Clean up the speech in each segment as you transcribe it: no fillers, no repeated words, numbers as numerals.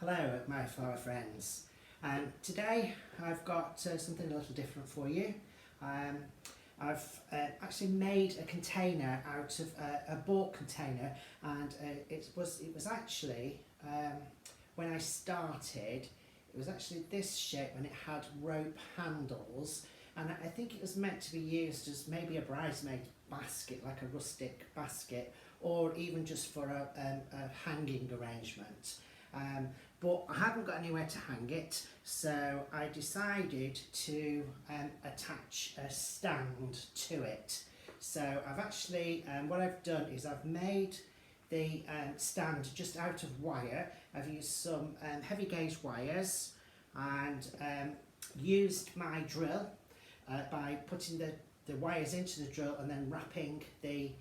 Hello my flower friends. Today I've got something a little different for you. I've actually made a container out of a bought container, and it was actually when I started it was actually this shape, and it had rope handles, and I think it was meant to be used as maybe a bridesmaid basket, like a rustic basket, or even just for a hanging arrangement. But I haven't got anywhere to hang it, so I decided to attach a stand to it. So I've actually, what I've done is I've made the stand just out of wire. I've used some heavy gauge wires and used my drill by putting the wires into the drill and then wrapping the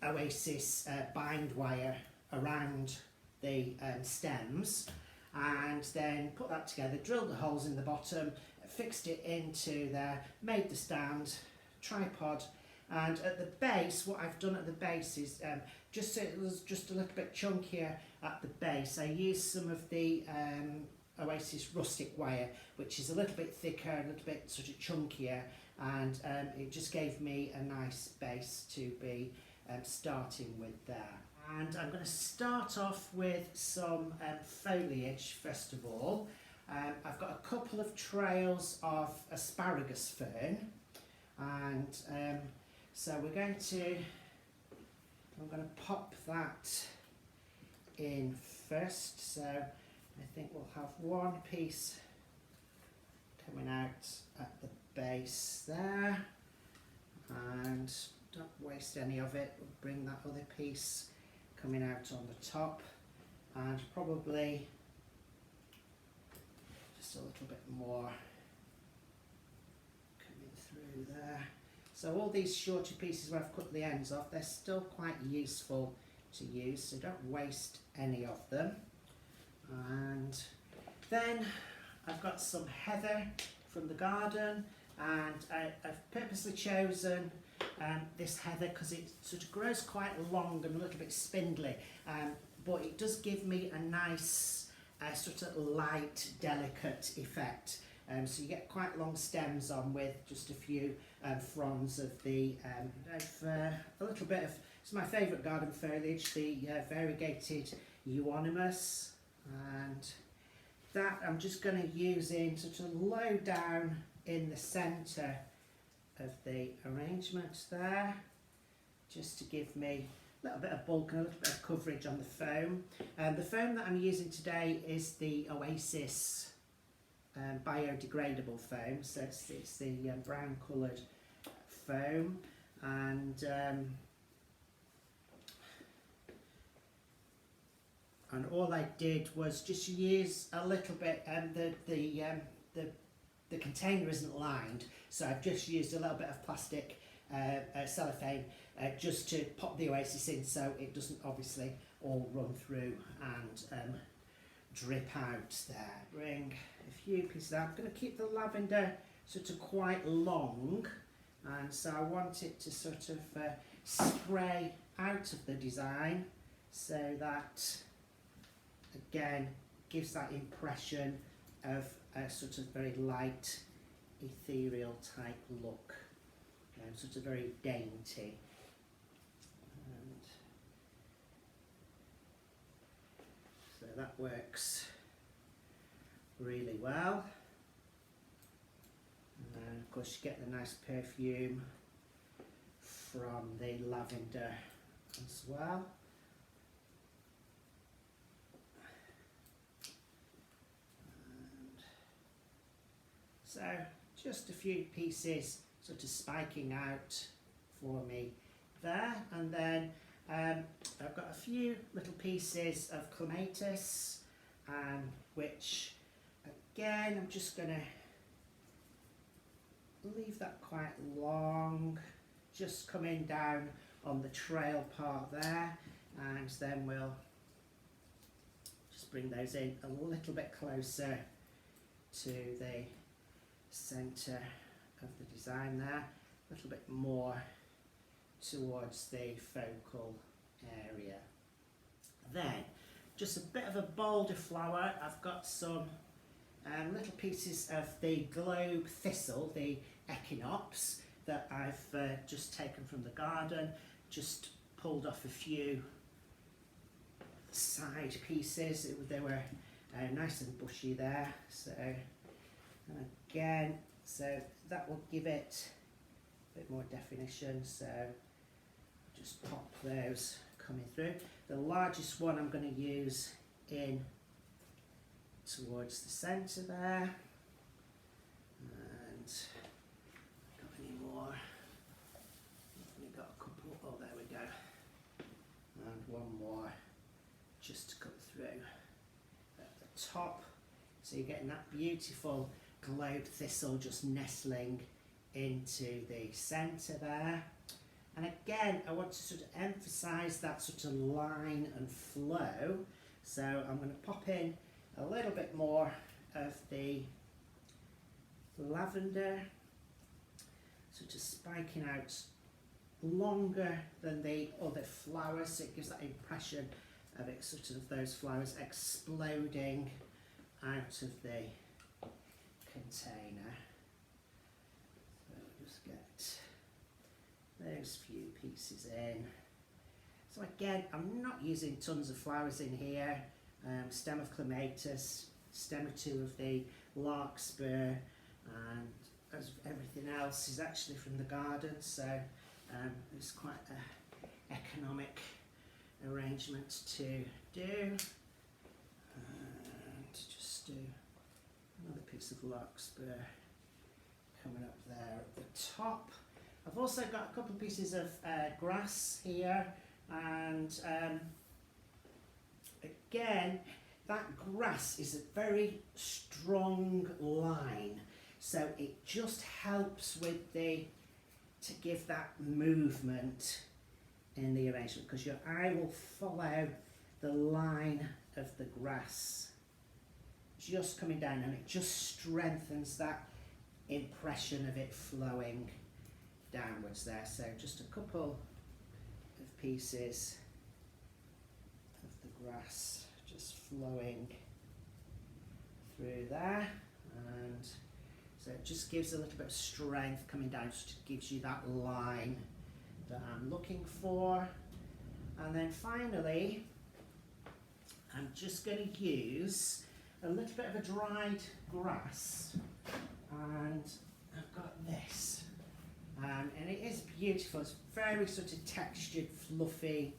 Oasis bind wire around the stems, and then put that together, drilled the holes in the bottom, fixed it into there, made the stand, tripod, and at the base, what I've done at the base is, just so it was just a little bit chunkier at the base, I used some of the Oasis Rustic wire, which is a little bit thicker, a little bit sort of chunkier, and it just gave me a nice base to be starting with there. And I'm going to start off with some foliage first of all. I've got a couple of trails of asparagus fern, and so I'm going to pop that in first. So I think we'll have one piece coming out at the base there, and don't waste any of it. We'll bring that other piece coming out on the top, and probably just a little bit more coming through there. So all these shorter pieces where I've cut the ends off, they're still quite useful to use, so don't waste any of them. And then I've got some heather from the garden, and I've purposely chosen this heather because it sort of grows quite long and a little bit spindly, but it does give me a nice sort of light, delicate effect. So you get quite long stems on with just a few fronds of the a little bit of, it's my favourite garden foliage, the variegated euonymus, and that I'm just going to use in sort of low down in the centre of the arrangement there, just to give me a little bit of bulk and a little bit of coverage on the foam. The foam that I'm using today is the Oasis biodegradable foam, so it's the brown coloured foam, and all I did was just use a little bit, the container isn't lined, so I've just used a little bit of plastic cellophane just to pop the Oasis in, so it doesn't obviously all run through and drip out there. Bring a few pieces out. I'm going to keep the lavender sort of quite long, and so I want it to sort of spray out of the design, so that again gives that impression of a sort of very light, ethereal type look, sort of very dainty. And so that works really well. And of course you get the nice perfume from the lavender as well. So just a few pieces sort of spiking out for me there, and then I've got a few little pieces of clematis, which again I'm just going to leave that quite long, just coming down on the trail part there, and then we'll just bring those in a little bit closer to the centre of the design there, a little bit more towards the focal area. Then just a bit of a bolder flower. I've got some little pieces of the globe thistle, the echinops, that I've just taken from the garden, just pulled off a few side pieces. They were nice and bushy there, so again, so that will give it a bit more definition, so just pop those coming through. The largest one I'm going to use in towards the centre there, and got any more? I've only got a couple. Oh, there we go, and one more just to come through at the top, so you're getting that beautiful globe thistle just nestling into the centre there. And again, I want to sort of emphasise that sort of line and flow, so I'm going to pop in a little bit more of the lavender, sort of spiking out longer than the other flowers, so it gives that impression of it, sort of those flowers exploding out of the container. So just get those few pieces in. So again, I'm not using tons of flowers in here. Stem of clematis, stem or two of the larkspur, and as everything else is actually from the garden, so it's quite an economic arrangement to do. And just do another piece of larkspur coming up there at the top. I've also got a couple of pieces of grass here, and again, that grass is a very strong line, so it just helps with to give that movement in the arrangement, because your eye will follow the line of the grass just coming down, and it just strengthens that impression of it flowing downwards there. So just a couple of pieces of the grass just flowing through there, and so it just gives a little bit of strength coming down, so it gives you that line that I'm looking for. And then finally, I'm just going to use a little bit of a dried grass, and I've got this, and it is beautiful. It's very sort of textured, fluffy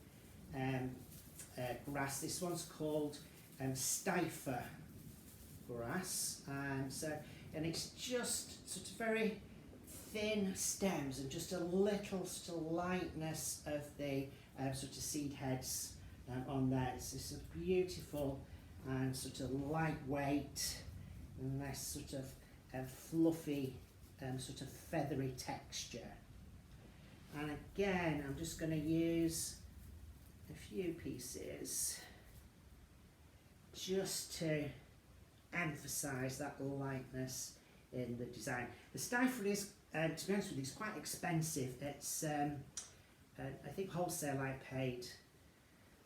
grass. This one's called Stifer grass, and it's just sort of very thin stems and just a little sort of lightness of the sort of seed heads on there. It's this sort of beautiful and sort of lightweight, nice sort of fluffy sort of feathery texture. And again, I'm just going to use a few pieces just to emphasise that lightness in the design. The Stifer is, to be honest with you, it's quite expensive. It's, I think wholesale I paid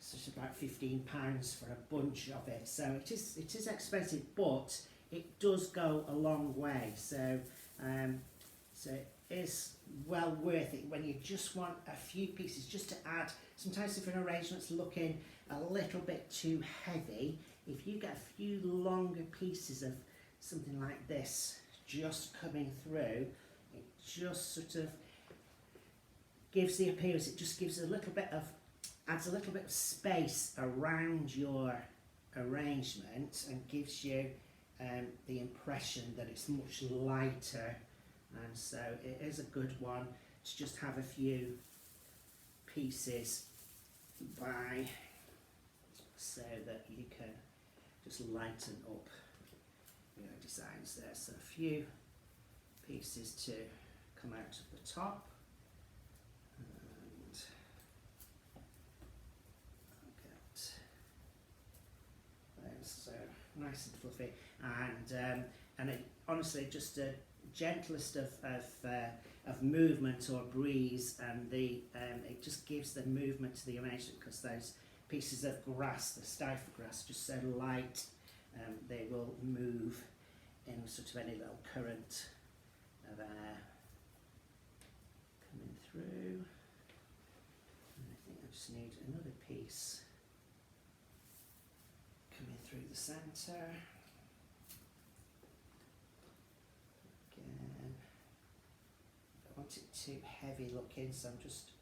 sort of about £15 for a bunch of it. So it is expensive, but it does go a long way. So so it is well worth it when you just want a few pieces just to add. Sometimes if an arrangement's looking a little bit too heavy, if you get a few longer pieces of something like this just coming through, it just sort of gives the appearance, it just gives a little bit of, adds a little bit of space around your arrangement and gives you the impression that it's much lighter, and so it is a good one to just have a few pieces by, so that you can just lighten up your designs there. So a few pieces to come out of the top, and I'll get those so nice and fluffy, and it, honestly, just a gentlest of movement or breeze, and it just gives the movement to the arrangement, because those pieces of grass, the stifle grass, just so light, they will move in sort of any little current of air coming through. And I think I just need another piece coming through the centre. Again, I don't want it too heavy looking, so I'm just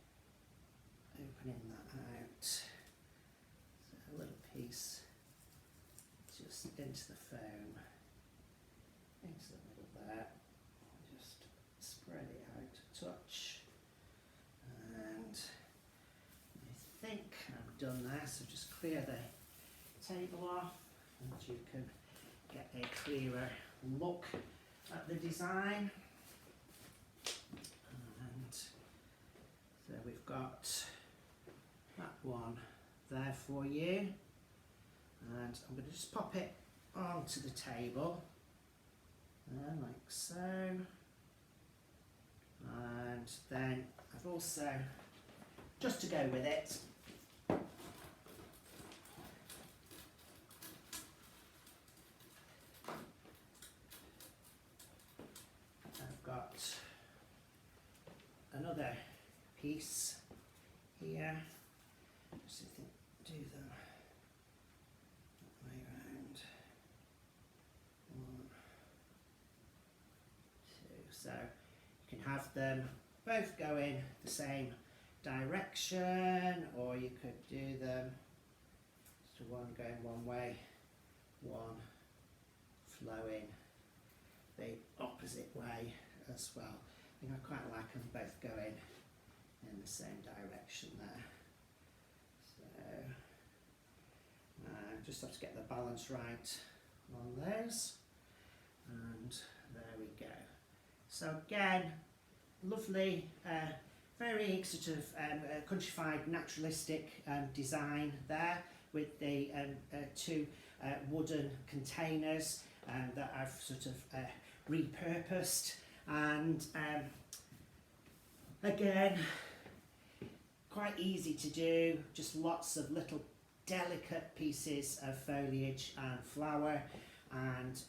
opening that out. So a little piece just into the foam, into the middle there, just spread it out a touch, and I think I'm done there, so just clear the table off and you can get a clearer look at the design. And so we've got that one there for you, and I'm going to just pop it onto the table like so, and then I've also, just to go with it, I've got another piece here. Just do them that way around. 1, 2. So you can have them both going the same direction, or you could do them just one going one way, one flowing the opposite way as well. I think I quite like them both going in the same direction there. Just have to get the balance right on those, and there we go. So again, lovely, very sort of countrified, naturalistic design there with the 2 wooden containers that I've sort of repurposed, and again, quite easy to do, just lots of little delicate pieces of foliage and flower, and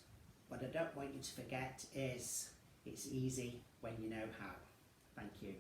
what I don't want you to forget is it's easy when you know how. Thank you.